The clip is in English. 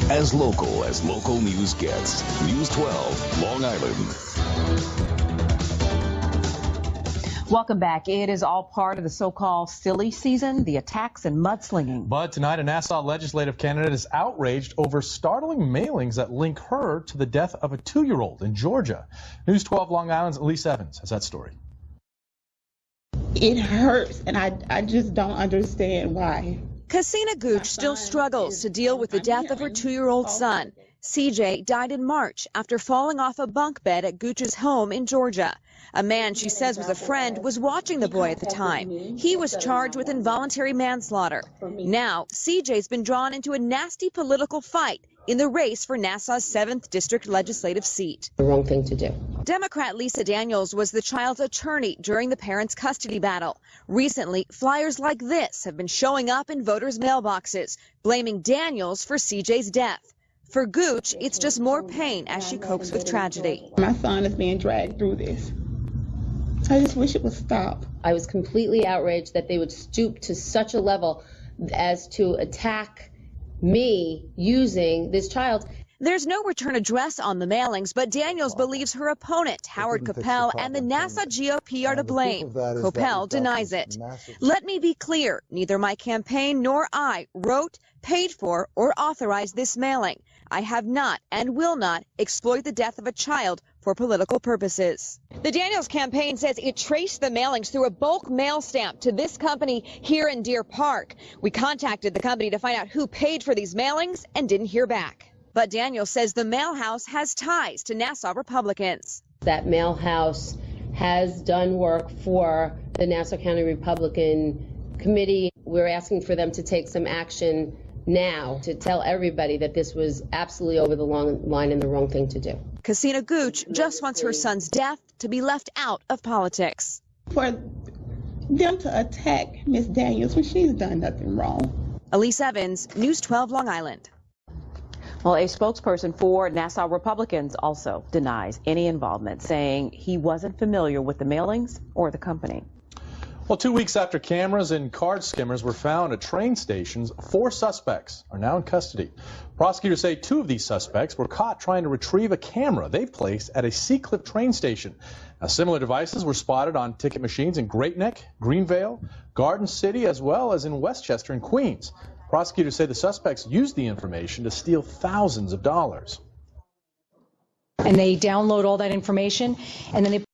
As local news gets. News 12, Long Island. Welcome back. It is all part of the so-called silly season, the attacks and mudslinging. But tonight, a Nassau legislative candidate is outraged over startling mailings that link her to the death of a 2-year-old in Georgia. News 12 Long Island's Elise Evans has that story. It hurts, and I just don't understand why. Cassina Gooch still struggles to deal with the death of her 2-year-old son. CJ died in March after falling off a bunk bed at Gooch's home in Georgia. A man she says was a friend was watching the boy at the time. He was charged with involuntary manslaughter. Now, CJ's been drawn into a nasty political fight in the race for Nassau's 7th District legislative seat. The wrong thing to do. Democrat Lisa Daniels was the child's attorney during the parents' custody battle. Recently, flyers like this have been showing up in voters' mailboxes, blaming Daniels for CJ's death. For Gooch, it's just more pain as she copes with tragedy. My son is being dragged through this. I just wish it would stop. I was completely outraged that they would stoop to such a level as to attack me using this child. There's no return address on the mailings, but Daniels believes her opponent, Howard Kopel, and the Nassau GOP are to blame. Kopel denies it. Let me be clear, neither my campaign nor I wrote, paid for, or authorized this mailing. I have not and will not exploit the death of a child for political purposes. The Daniels campaign says it traced the mailings through a bulk mail stamp to this company here in Deer Park. We contacted the company to find out who paid for these mailings and didn't hear back. But Daniels says the mail house has ties to Nassau Republicans. That mail house has done work for the Nassau County Republican Committee. We're asking for them to take some action now to tell everybody that this was absolutely over the long line and the wrong thing to do. Cassina Gooch just wants her son's death to be left out of politics. For them to attack Miss Daniels when she's done nothing wrong. Elise Evans, News 12 Long Island. Well, a spokesperson for Nassau Republicans also denies any involvement, saying he wasn't familiar with the mailings or the company. Well, 2 weeks after cameras and card skimmers were found at train stations, 4 suspects are now in custody. Prosecutors say 2 of these suspects were caught trying to retrieve a camera they placed at a Seacliff train station. Now, similar devices were spotted on ticket machines in Great Neck, Greenvale, Garden City, as well as in Westchester and Queens. Prosecutors say the suspects used the information to steal thousands of dollars. And they download all that information, and then they